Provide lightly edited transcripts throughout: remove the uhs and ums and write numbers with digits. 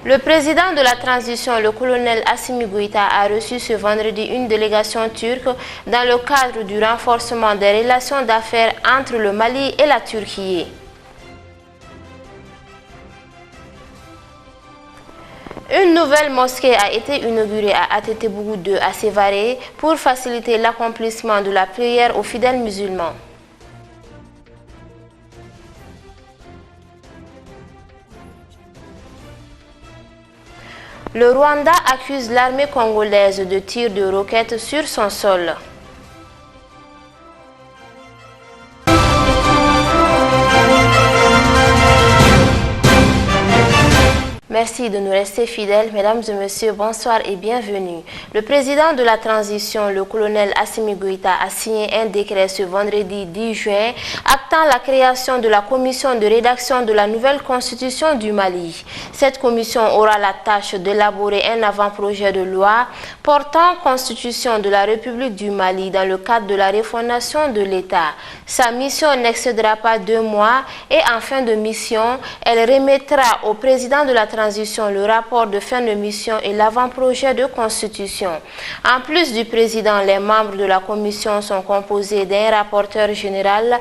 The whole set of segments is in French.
Le président de la transition, le colonel Assimi Goïta, a reçu ce vendredi une délégation turque dans le cadre du renforcement des relations d'affaires entre le Mali et la Turquie. Une nouvelle mosquée a été inaugurée à Atétebougou 2 à Sévaré pour faciliter l'accomplissement de la prière aux fidèles musulmans. Le Rwanda accuse l'armée congolaise de tirs de roquettes sur son sol. Merci de nous rester fidèles, mesdames et messieurs, bonsoir et bienvenue. Le président de la transition, le colonel Assimi Goïta, a signé un décret ce vendredi 10 juin actant la création de la commission de rédaction de la nouvelle constitution du Mali. Cette commission aura la tâche d'élaborer un avant-projet de loi portant constitution de la République du Mali dans le cadre de la refondation de l'État. Sa mission n'excédera pas 2 mois et en fin de mission, elle remettra au président de la transition le rapport de fin de mission et l'avant-projet de constitution. En plus du président, les membres de la commission sont composés d'un rapporteur général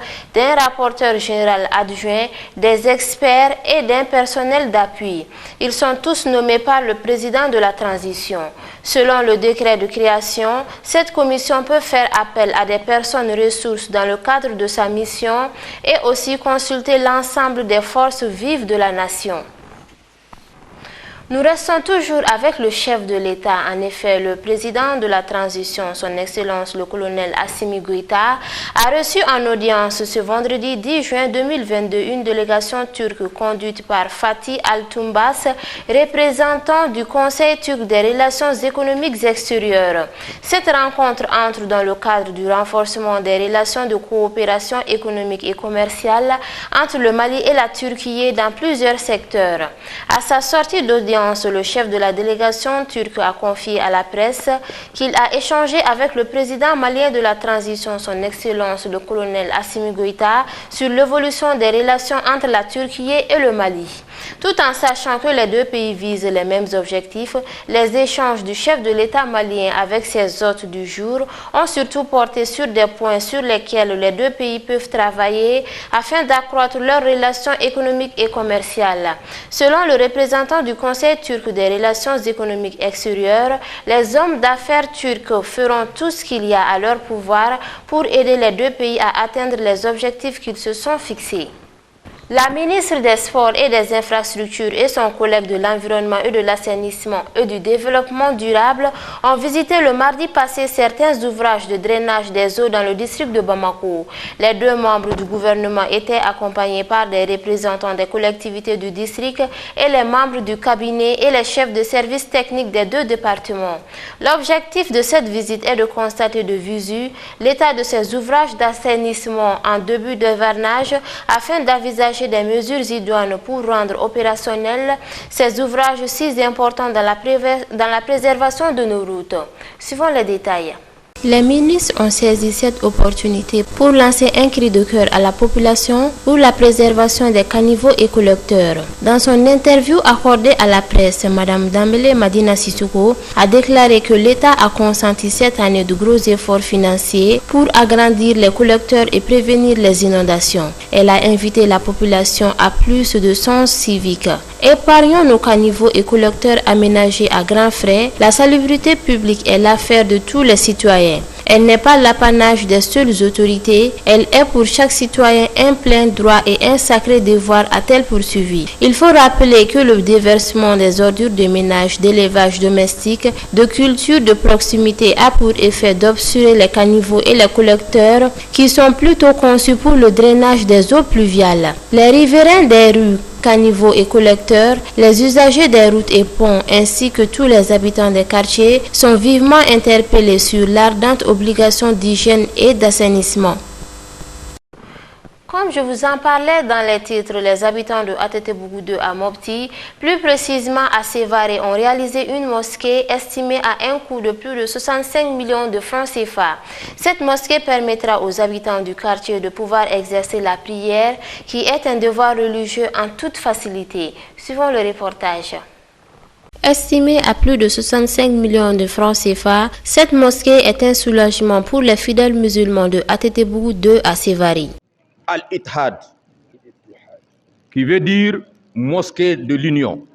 adjoint, des experts et d'un personnel d'appui. Ils sont tous nommés par le président de la transition. Selon le décret de création, cette commission peut faire appel à des personnes ressources dans le cadre de sa mission et aussi consulter l'ensemble des forces vives de la nation. Nous restons toujours avec le chef de l'État. En effet, le président de la transition, son Excellence le colonel Assimi Goïta, a reçu en audience ce vendredi 10 juin 2022 une délégation turque conduite par Fatih Altınbaş, représentant du Conseil turc des relations économiques extérieures. Cette rencontre entre dans le cadre du renforcement des relations de coopération économique et commerciale entre le Mali et la Turquie dans plusieurs secteurs. À sa sortie d'audience, le chef de la délégation turque a confié à la presse qu'il a échangé avec le président malien de la transition, son Excellence le colonel Assimi Goïta, sur l'évolution des relations entre la Turquie et le Mali. Tout en sachant que les deux pays visent les mêmes objectifs, les échanges du chef de l'État malien avec ses hôtes du jour ont surtout porté sur des points sur lesquels les deux pays peuvent travailler afin d'accroître leurs relations économiques et commerciales. Selon le représentant du Conseil turc des relations économiques extérieures, les hommes d'affaires turcs feront tout ce qu'il y a à leur pouvoir pour aider les deux pays à atteindre les objectifs qu'ils se sont fixés. La ministre des Sports et des Infrastructures et son collègue de l'Environnement et de l'Assainissement et du Développement durable ont visité le mardi passé certains ouvrages de drainage des eaux dans le district de Bamako. Les deux membres du gouvernement étaient accompagnés par des représentants des collectivités du district et les membres du cabinet et les chefs de services techniques des deux départements. L'objectif de cette visite est de constater de visu l'état de ces ouvrages d'assainissement en début de vernage afin d'avisager des mesures idoines pour rendre opérationnels ces ouvrages si importants dans la préservation de nos routes. Suivons les détails. Les ministres ont saisi cette opportunité pour lancer un cri de cœur à la population pour la préservation des caniveaux et collecteurs. Dans son interview accordée à la presse, Mme Dambélé Madina Sissoko a déclaré que l'État a consenti cette année de gros efforts financiers pour agrandir les collecteurs et prévenir les inondations. Elle a invité la population à plus de sens civique. Épargnons nos caniveaux et collecteurs aménagés à grands frais. La salubrité publique est l'affaire de tous les citoyens. Elle n'est pas l'apanage des seules autorités, elle est pour chaque citoyen un plein droit et un sacré devoir a-t-elle poursuivi. Il faut rappeler que le déversement des ordures de ménage, d'élevage domestique, de culture de proximité a pour effet d'obstruer les caniveaux et les collecteurs qui sont plutôt conçus pour le drainage des eaux pluviales. Les riverains des rues, caniveaux et collecteurs, les usagers des routes et ponts ainsi que tous les habitants des quartiers sont vivement interpellés sur l'ardente obligation d'hygiène et d'assainissement. Comme je vous en parlais dans les titres, les habitants de Atétebougou 2 à Mopti, plus précisément à Sévaré, ont réalisé une mosquée estimée à un coût de plus de 65 millions de francs CFA. Cette mosquée permettra aux habitants du quartier de pouvoir exercer la prière, qui est un devoir religieux en toute facilité. Suivons le reportage. Estimée à plus de 65 millions de francs CFA, cette mosquée est un soulagement pour les fidèles musulmans de Atetebougou II à Sévari. Al-Ittihad, qui veut dire mosquée de l'Union.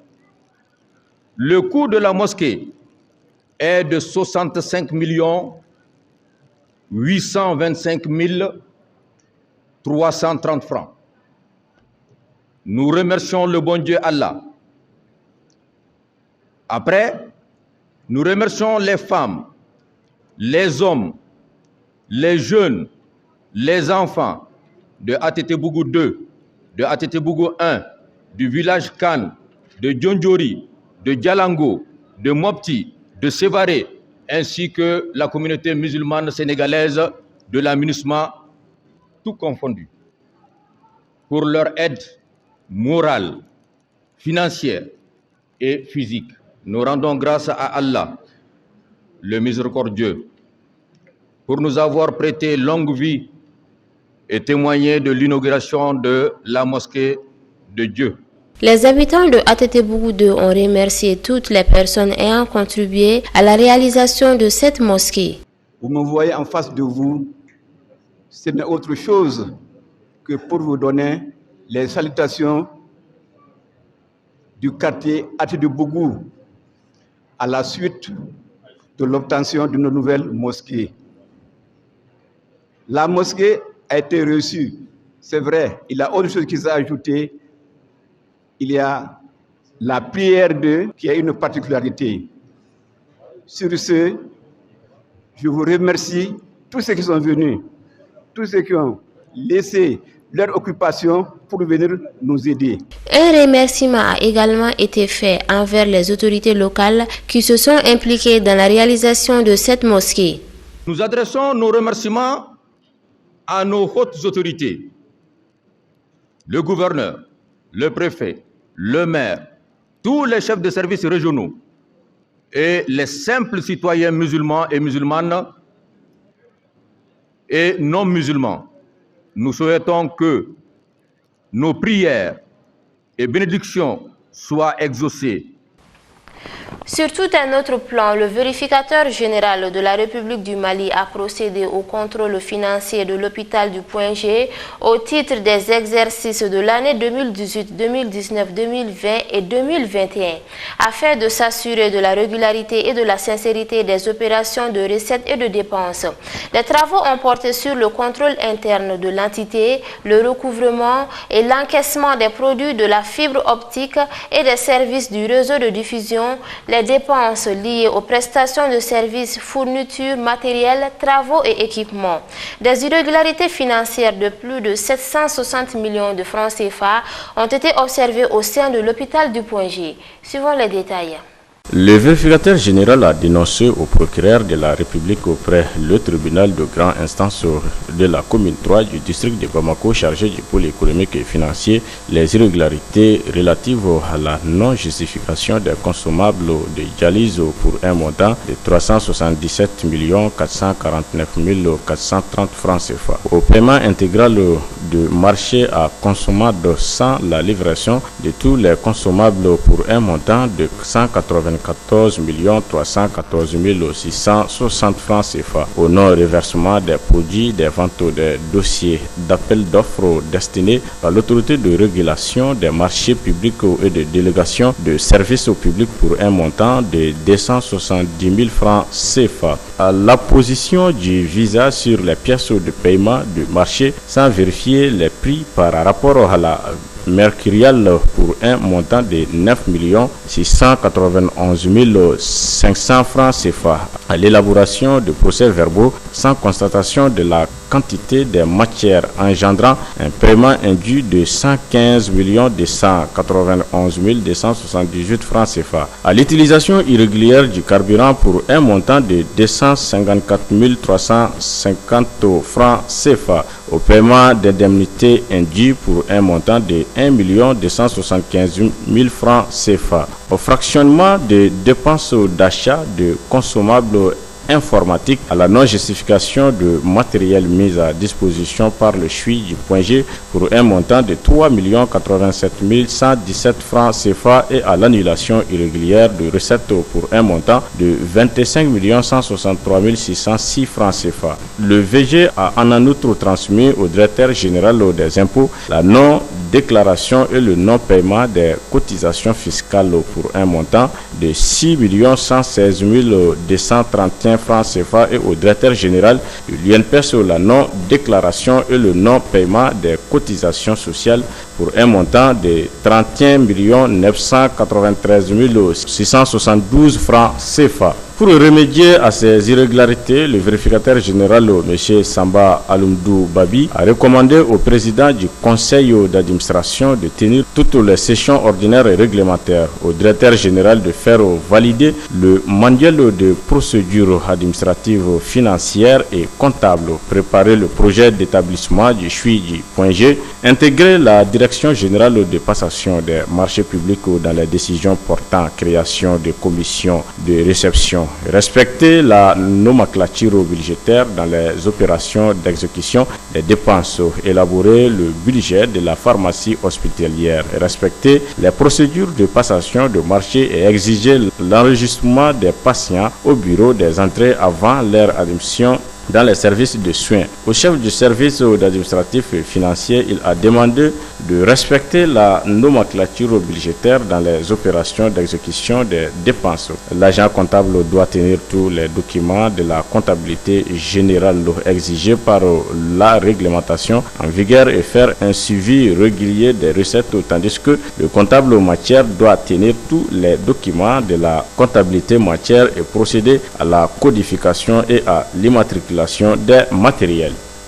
Le coût de la mosquée est de 65 825 330 francs. Nous remercions le bon Dieu Allah. Après, nous remercions les femmes, les hommes, les jeunes, les enfants de Atetebougou 2, de Atetebougou 1, du village Khan, de Djondjori, de Djalango, de Mopti, de Sévaré, ainsi que la communauté musulmane sénégalaise de la MINUSMA, tout confondu, pour leur aide morale, financière et physique. Nous rendons grâce à Allah, le miséricordieux, pour nous avoir prêté longue vie et témoigner de l'inauguration de la mosquée de Dieu. Les habitants de Atetebougou II ont remercié toutes les personnes ayant contribué à la réalisation de cette mosquée. Vous me voyez en face de vous, ce n'est autre chose que pour vous donner les salutations du quartier Atetebougou à la suite de l'obtention d'une nouvelle mosquée. La mosquée a été reçue, c'est vrai, il y a autre chose qui s'est ajouté. Il y a la prière d'eux qui a une particularité. Sur ce, je vous remercie tous ceux qui sont venus, tous ceux qui ont laissé leur occupation pour venir nous aider. Un remerciement a également été fait envers les autorités locales qui se sont impliquées dans la réalisation de cette mosquée. Nous adressons nos remerciements à nos hautes autorités, le gouverneur, le préfet, le maire, tous les chefs de services régionaux et les simples citoyens musulmans et musulmanes et non musulmans. Nous souhaitons que nos prières et bénédictions soient exaucées. Sur tout un autre plan, le vérificateur général de la République du Mali a procédé au contrôle financier de l'hôpital du Point G au titre des exercices de l'année 2018, 2019, 2020 et 2021, afin de s'assurer de la régularité et de la sincérité des opérations de recettes et de dépenses. Les travaux ont porté sur le contrôle interne de l'entité, le recouvrement et l'encaissement des produits de la fibre optique et des services du réseau de diffusion, les dépenses liées aux prestations de services, fournitures, matériel, travaux et équipements. Des irrégularités financières de plus de 760 millions de francs CFA ont été observées au sein de l'hôpital du Point G. Suivons les détails. Le vérificateur général a dénoncé au procureur de la République auprès du tribunal de grande instance de la commune 3 du district de Bamako chargé du pôle économique et financier les irrégularités relatives à la non-justification des consommables de dialyse pour un montant de 377 449 430 francs CFA. Au paiement intégral de marché à consommables sans la livraison de tous les consommables pour un montant de 194 314 660 francs CFA au non-reversement des produits des ventes des dossiers d'appel d'offres destinés à l'autorité de régulation des marchés publics et de délégation de services au public pour un montant de 270 000 francs CFA. À l'apposition du visa sur les pièces de paiement du marché sans vérifier les prix par rapport à la mercurial pour un montant de 9 691 500 francs CFA. À l'élaboration de procès-verbaux sans constatation de la quantité des matières engendrant un paiement indu de 115 291 278 francs CFA. À l'utilisation irrégulière du carburant pour un montant de 254 350 francs CFA. Au paiement d'indemnités indues pour un montant de 1 275 000 francs CFA. Au fractionnement de dépenses d'achat de consommables informatique, à la non-justification de matériel mis à disposition par le CHUI du point G pour un montant de 3 87 117 francs CFA et à l'annulation irrégulière de recettes pour un montant de 25 163 606 francs CFA. Le VG a en outre transmis au directeur général des impôts la non-déclaration et le non-paiement des cotisations fiscales pour un montant de 6 116 231 francs CFA et au directeur général de l'UNPS la non-déclaration et le non-paiement des cotisations sociales pour un montant de 31 993 672 francs CFA. Pour remédier à ces irrégularités, le vérificateur général, M. Samba Aloumdou Babi, a recommandé au président du conseil d'administration de tenir toutes les sessions ordinaires et réglementaires, au directeur général de faire valider le manuel de procédures administratives, financières et comptables, préparer le projet d'établissement du CHUI du point G, intégrer la direction générale de passation des marchés publics dans les décisions portant création de commissions de réception, respecter la nomenclature budgétaire dans les opérations d'exécution des dépenses, élaborer le budget de la pharmacie hospitalière, respecter les procédures de passation de marché et exiger l'enregistrement des patients au bureau des entrées avant leur admission dans les services de soins. Au chef du service administratif et financier, il a demandé de respecter la nomenclature budgétaire dans les opérations d'exécution des dépenses. L'agent comptable doit tenir tous les documents de la comptabilité générale exigés par la réglementation en vigueur et faire un suivi régulier des recettes, tandis que le comptable matière doit tenir tous les documents de la comptabilité matière et procéder à la codification et à l'immatriculation des matériels.